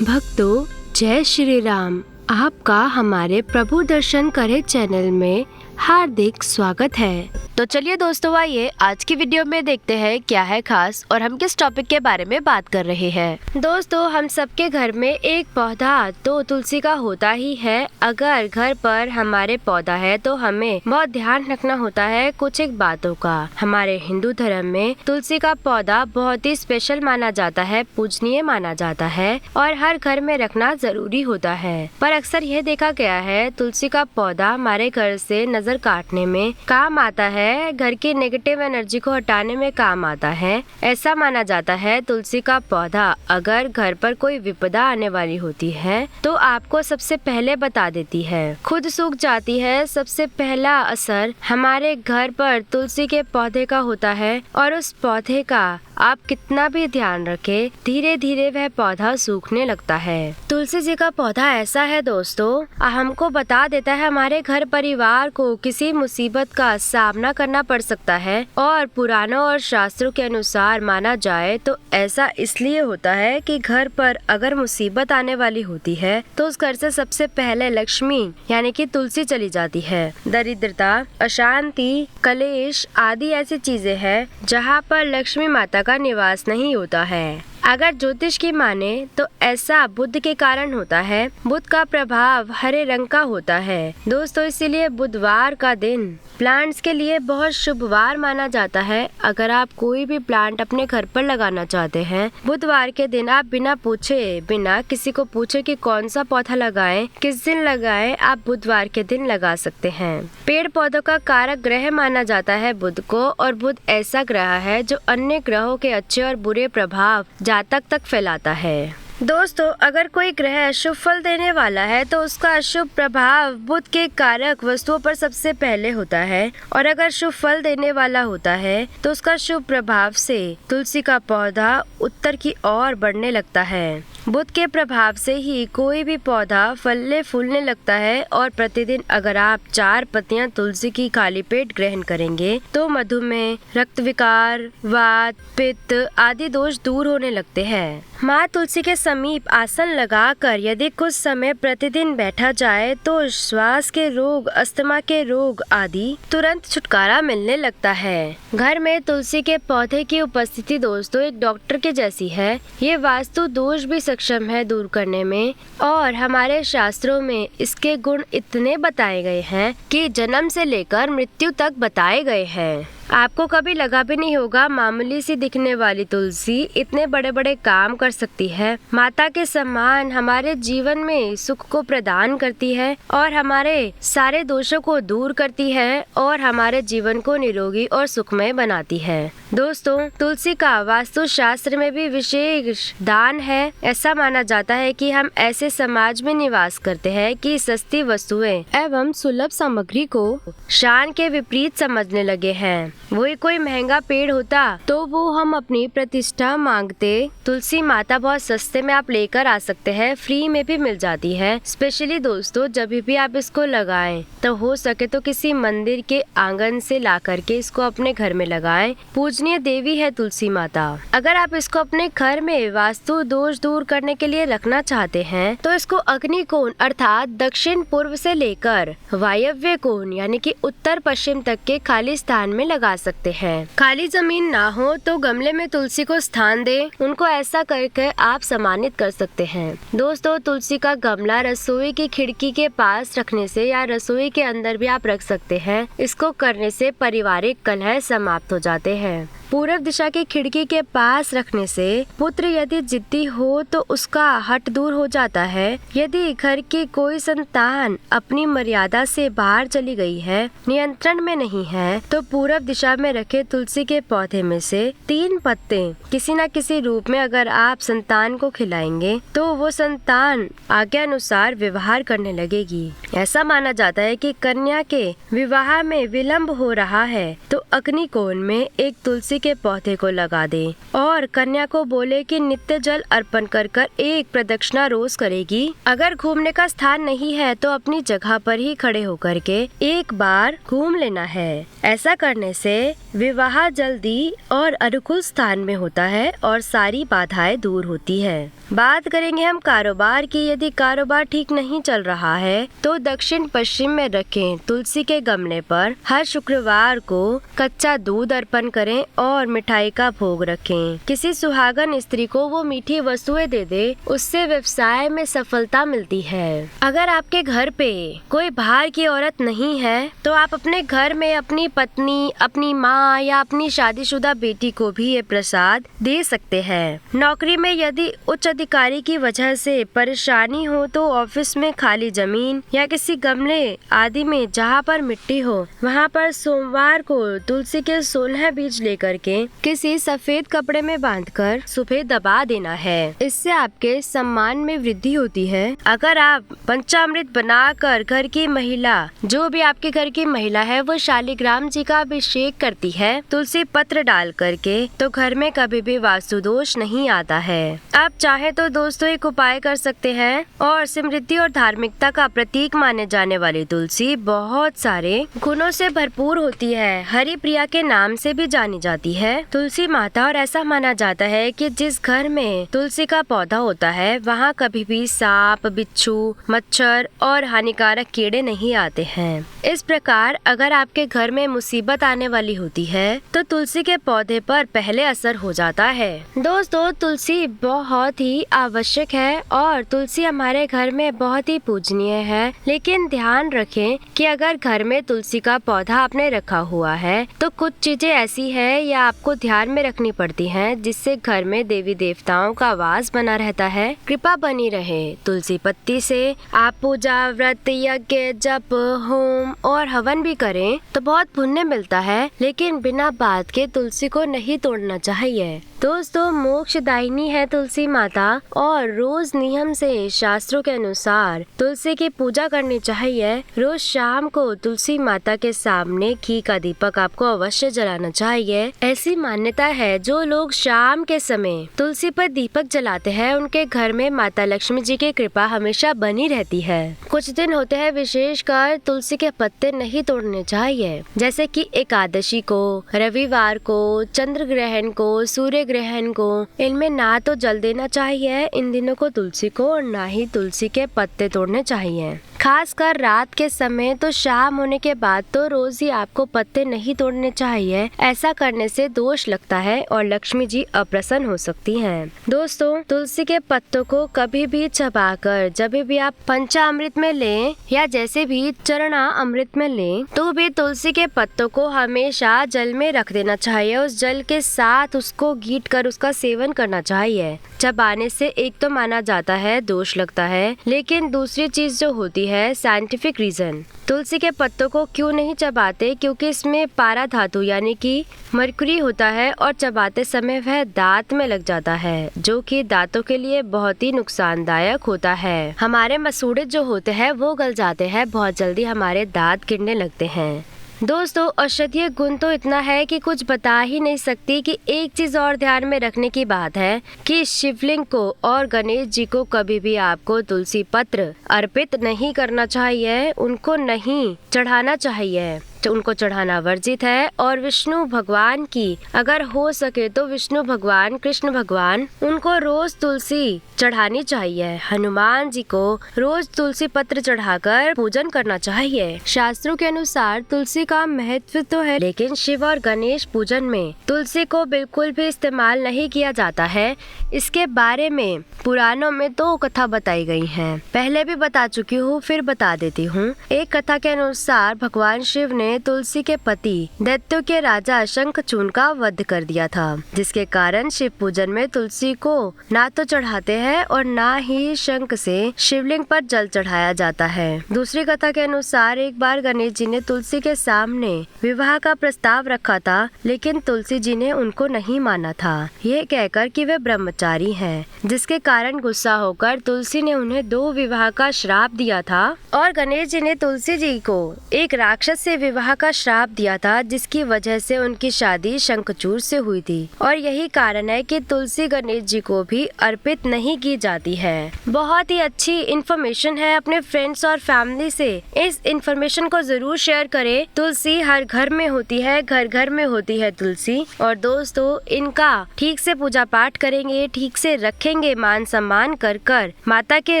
भक्तों, जय श्री राम। आपका हमारे प्रभु दर्शन करे चैनल में हार्दिक स्वागत है। तो चलिए दोस्तों, आइए आज की वीडियो में देखते हैं क्या है खास और हम किस टॉपिक के बारे में बात कर रहे हैं। दोस्तों, हम सबके घर में एक पौधा तो तुलसी का होता ही है। अगर घर पर हमारे पौधा है तो हमें बहुत ध्यान रखना होता है कुछ एक बातों का। हमारे हिंदू धर्म में तुलसी का पौधा बहुत ही स्पेशल माना जाता है, पूजनीय माना जाता है और हर घर में रखना जरूरी होता है। पर अक्सर यह देखा गया है तुलसी का पौधा हमारे घर से नजर काटने में काम आता है, घर की नेगेटिव एनर्जी को हटाने में काम आता है। ऐसा माना जाता है तुलसी का पौधा अगर घर पर कोई विपदा आने वाली होती है तो आपको सबसे पहले बता देती है, खुद सूख जाती है। सबसे पहला असर हमारे घर पर तुलसी के पौधे का होता है और उस पौधे का आप कितना भी ध्यान रखें, धीरे धीरे वह पौधा सूखने लगता है। तुलसी जी का पौधा ऐसा है दोस्तों, हमको बता देता है हमारे घर परिवार को किसी मुसीबत का सामना करना पड़ सकता है। और पुराणों और शास्त्रों के अनुसार माना जाए तो ऐसा इसलिए होता है कि घर पर अगर मुसीबत आने वाली होती है तो उस घर से सबसे पहले लक्ष्मी यानी कि तुलसी चली जाती है। दरिद्रता, अशांति, कलेश आदि ऐसी चीजें हैं जहाँ पर लक्ष्मी माता का निवास नहीं होता है। अगर ज्योतिष की माने तो ऐसा बुध के कारण होता है। बुध का प्रभाव हरे रंग का होता है दोस्तों, इसीलिए बुधवार का दिन प्लांट्स के लिए बहुत शुभ वार माना जाता है। अगर आप कोई भी प्लांट अपने घर पर लगाना चाहते हैं, बुधवार के दिन आप बिना पूछे, बिना किसी को पूछे कि कौन सा पौधा लगाएं, किस दिन लगाएं, आप बुधवार के दिन लगा सकते हैं। पेड़ पौधों का कारक ग्रह माना जाता है बुध को, और बुध ऐसा ग्रह है जो अन्य ग्रहों के अच्छे और बुरे प्रभाव जातक तक फैलाता है। दोस्तों, अगर कोई ग्रह अशुभ फल देने वाला है तो उसका अशुभ प्रभाव बुध के कारक वस्तुओं पर सबसे पहले होता है, और अगर शुभ फल देने वाला होता है तो उसका शुभ प्रभाव से तुलसी का पौधा उत्तर की ओर बढ़ने लगता है। बुध के प्रभाव से ही कोई भी पौधा फलने फूलने लगता है। और प्रतिदिन अगर आप 4 पत्तियां तुलसी की खाली पेट ग्रहण करेंगे तो मधुमेह, रक्त विकार, वात, पित्त आदि दोष दूर होने लगते हैं। माँ तुलसी के समीप आसन लगाकर यदि कुछ समय प्रतिदिन बैठा जाए तो श्वास के रोग, अस्थमा के रोग आदि तुरंत छुटकारा मिलने लगता है। घर में तुलसी के पौधे की उपस्थिति दोस्तों एक डॉक्टर के जैसी है। ये वास्तु दोष भी सक्षम है दूर करने में, और हमारे शास्त्रों में इसके गुण इतने बताए गए हैं कि जन्म से लेकर मृत्यु तक बताए गए हैं। आपको कभी लगा भी नहीं होगा मामूली सी दिखने वाली तुलसी इतने बड़े बड़े काम कर सकती है। माता के समान हमारे जीवन में सुख को प्रदान करती है और हमारे सारे दोषों को दूर करती है और हमारे जीवन को निरोगी और सुखमय बनाती है। दोस्तों, तुलसी का वास्तु शास्त्र में भी विशेष दान है। ऐसा माना जाता है कि हम ऐसे समाज में निवास करते हैं कि सस्ती वस्तुएं एवं सुलभ सामग्री को शान के विपरीत समझने लगे हैं। वही कोई महंगा पेड़ होता तो वो हम अपनी प्रतिष्ठा मांगते। तुलसी माता बहुत सस्ते में आप लेकर आ सकते हैं, फ्री में भी मिल जाती है। स्पेशली दोस्तों, जब भी आप इसको लगाएं तो हो सके तो किसी मंदिर के आंगन से ला करके इसको अपने घर में लगाएं। पूजनीय देवी है तुलसी माता। अगर आप इसको अपने घर में वास्तु दोष दूर करने के लिए रखना चाहते हैं तो इसको अग्नि कोण अर्थात दक्षिण पूर्व से लेकर वायव्य कोण यानी कि उत्तर पश्चिम तक के खाली स्थान में लगा सकते हैं। खाली जमीन ना हो तो गमले में तुलसी को स्थान दे, उनको ऐसा करके आप सम्मानित कर सकते हैं। दोस्तों, तुलसी का गमला रसोई की खिड़की के पास रखने से या रसोई के अंदर भी आप रख सकते हैं। इसको करने से पारिवारिक कलह समाप्त हो जाते हैं। पूर्व दिशा की खिड़की के पास रखने से पुत्र यदि जिद्दी हो तो उसका हट दूर हो जाता है। यदि घर की कोई संतान अपनी मर्यादा से बाहर चली गई है, नियंत्रण में नहीं है, तो पूर्व दिशा में रखे तुलसी के पौधे में से 3 पत्ते किसी न किसी रूप में अगर आप संतान को खिलाएंगे तो वो संतान आज्ञा अनुसार व्यवहार करने लगेगी। ऐसा माना जाता है कि कन्या के विवाह में विलंब हो रहा है तो अग्नि कोण में एक तुलसी के पौधे को लगा दे और कन्या को बोले कि नित्य जल अर्पण कर कर एक प्रदक्षिणा रोज करेगी। अगर घूमने का स्थान नहीं है तो अपनी जगह पर ही खड़े होकर के एक बार घूम लेना है। ऐसा करने से विवाह जल्दी और अनुकूल स्थान में होता है और सारी बाधाएं दूर होती है। बात करेंगे हम कारोबार की। यदि कारोबार ठीक नहीं चल रहा है तो दक्षिण पश्चिम में रखें तुलसी के गमले पर हर शुक्रवार को कच्चा दूध अर्पण करें और मिठाई का भोग रखें। किसी सुहागन स्त्री को वो मीठी वस्तुएं दे दे, उससे व्यवसाय में सफलता मिलती है। अगर आपके घर पे कोई बाहर की औरत नहीं है तो आप अपने घर में अपनी पत्नी, अपनी माँ या अपनी शादीशुदा बेटी को भी ये प्रसाद दे सकते हैं। नौकरी में यदि उच्च अधिकारी की वजह से परेशानी हो तो ऑफिस में खाली जमीन या किसी गमले आदि में जहाँ पर मिट्टी हो वहाँ पर सोमवार को तुलसी के 16 बीज लेकर के किसी सफेद कपड़े में बांधकर सुबह दबा देना है। इससे आपके सम्मान में वृद्धि होती है। अगर आप पंचामृत बनाकर घर की महिला, जो भी आपके घर की महिला है, वो शालिग्राम जी का अभिषेक करती है तुलसी पत्र डाल करके, तो घर में कभी भी वास्तु दोष नहीं आता है। आप चाहे तो दोस्तों एक उपाय कर सकते हैं। और समृद्धि और धार्मिकता का प्रतीक माने जाने वाली तुलसी बहुत सारे गुणों से भरपूर होती है। हरि प्रिया के नाम से भी जानी जाती है तुलसी माता। और ऐसा माना जाता है कि जिस घर में तुलसी का पौधा होता है वहाँ कभी भी सांप, बिच्छू, मच्छर और हानिकारक कीड़े नहीं आते हैं। इस प्रकार अगर आपके घर में मुसीबत आने वाली होती है तो तुलसी के पौधे पर पहले असर हो जाता है। दोस्तों, तुलसी बहुत ही आवश्यक है और तुलसी हमारे घर में बहुत ही पूजनीय है। लेकिन ध्यान रखें कि अगर घर में तुलसी का पौधा आपने रखा हुआ है तो कुछ चीजें ऐसी है या आपको ध्यान में रखनी पड़ती हैं, जिससे घर में देवी देवताओं का वास बना रहता है, कृपा बनी रहे। तुलसी पत्ती से आप पूजा, व्रत, यज्ञ, जप, होम और हवन भी करें तो बहुत पुण्य मिलता है। लेकिन बिना बात के तुलसी को नहीं तोड़ना चाहिए। दोस्तों, मोक्षदायिनी है तुलसी माता और रोज नियम से शास्त्रों के अनुसार तुलसी की पूजा करनी चाहिए। रोज शाम को तुलसी माता के सामने घी का दीपक आपको अवश्य जलाना चाहिए। ऐसी मान्यता है जो लोग शाम के समय तुलसी पर दीपक जलाते हैं उनके घर में माता लक्ष्मी जी की कृपा हमेशा बनी रहती है। कुछ दिन होते हैं विशेषकर तुलसी के पत्ते नहीं तोड़ने चाहिए, जैसे कि एकादशी को, रविवार को, चंद्र ग्रहण को, सूर्य ग्रहण को। इनमें ना तो जल देना चाहिए इन दिनों को तुलसी को, और ना ही तुलसी के पत्ते तोड़ने चाहिए। खासकर रात के समय तो शाम होने के बाद तो रोज ही आपको पत्ते नहीं तोड़ने चाहिए। ऐसा करने से दोष लगता है और लक्ष्मी जी अप्रसन्न हो सकती हैं। दोस्तों, तुलसी के पत्तों को कभी भी चबाकर जब भी आप पंचामृत में लें या जैसे भी चरणा अमृत में लें तो भी तुलसी के पत्तों को हमेशा जल में रख देना चाहिए। उस जल के साथ उसको गीट कर उसका सेवन करना चाहिए। चबाने से एक तो माना जाता है दोष लगता है, लेकिन दूसरी चीज जो होती है साइंटिफिक रीजन। तुलसी के पत्तों को क्यों नहीं चबाते? क्योंकि इसमें पारा धातु यानी कि मरकरी होता है और चबाते समय वह दांत में लग जाता है, जो कि दांतों के लिए बहुत ही नुकसानदायक होता है। हमारे मसूड़े जो होते हैं वो गल जाते हैं, बहुत जल्दी हमारे दांत गिरने लगते हैं। दोस्तों, औषधीय गुण तो इतना है कि कुछ बता ही नहीं सकती। कि एक चीज और ध्यान में रखने की बात है कि शिवलिंग को और गणेश जी को कभी भी आपको तुलसी पत्र अर्पित नहीं करना चाहिए, उनको नहीं चढ़ाना चाहिए, तो उनको चढ़ाना वर्जित है। और विष्णु भगवान की अगर हो सके तो विष्णु भगवान, कृष्ण भगवान, उनको रोज तुलसी चढ़ानी चाहिए। हनुमान जी को रोज तुलसी पत्र चढ़ाकर पूजन करना चाहिए। शास्त्रों के अनुसार तुलसी का महत्व तो है, लेकिन शिव और गणेश पूजन में तुलसी को बिल्कुल भी इस्तेमाल नहीं किया जाता है। इसके बारे में पुराणों में तो कथा बताई गई है, पहले भी बता चुकी हूँ, फिर बता देती हूँ। एक कथा के अनुसार भगवान शिव ने तुलसी के पति दैत्यों के राजा शंखचूड का वध कर दिया था, जिसके कारण शिव पूजन में तुलसी को ना तो चढ़ाते हैं और ना ही शंख से शिवलिंग पर जल चढ़ाया जाता है। दूसरी कथा के अनुसार एक बार गणेश जी ने तुलसी के सामने विवाह का प्रस्ताव रखा था, लेकिन तुलसी जी ने उनको नहीं माना था, ये कहकर कि वे ब्रह्मचारी हैं, जिसके कारण गुस्सा होकर तुलसी ने उन्हें 2 विवाह का श्राप दिया था। और गणेश जी ने तुलसी जी को एक राक्षस से विवाह विवाह का श्राप दिया था, जिसकी वजह से उनकी शादी शंखचूड़ से हुई थी। और यही कारण है कि तुलसी गणेश जी को भी अर्पित नहीं की जाती है। बहुत ही अच्छी इन्फॉर्मेशन है, अपने फ्रेंड्स और फैमिली से इस इन्फॉर्मेशन को जरूर शेयर करें। तुलसी हर घर में होती है, घर घर में होती है तुलसी। और दोस्तों, इनका ठीक से पूजा पाठ करेंगे, ठीक से रखेंगे, मान सम्मान कर कर माता के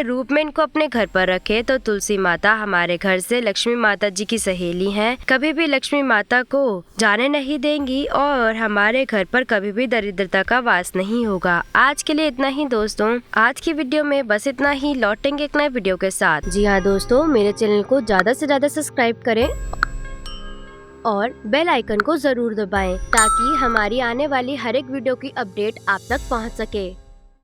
रूप में इनको अपने घर पर रखे, तो तुलसी माता हमारे घर से लक्ष्मी माता जी की सहेली हैं, कभी भी लक्ष्मी माता को जाने नहीं देंगी और हमारे घर पर कभी भी दरिद्रता का वास नहीं होगा। आज के लिए इतना ही दोस्तों, आज की वीडियो में बस इतना ही। लौटेंगे एक नए वीडियो के साथ। जी हाँ दोस्तों, मेरे चैनल को ज्यादा से ज्यादा सब्सक्राइब करें और बेल आइकन को जरूर दबाएं ताकि हमारी आने वाली हर एक वीडियो की अपडेट आप तक पहुंच सके।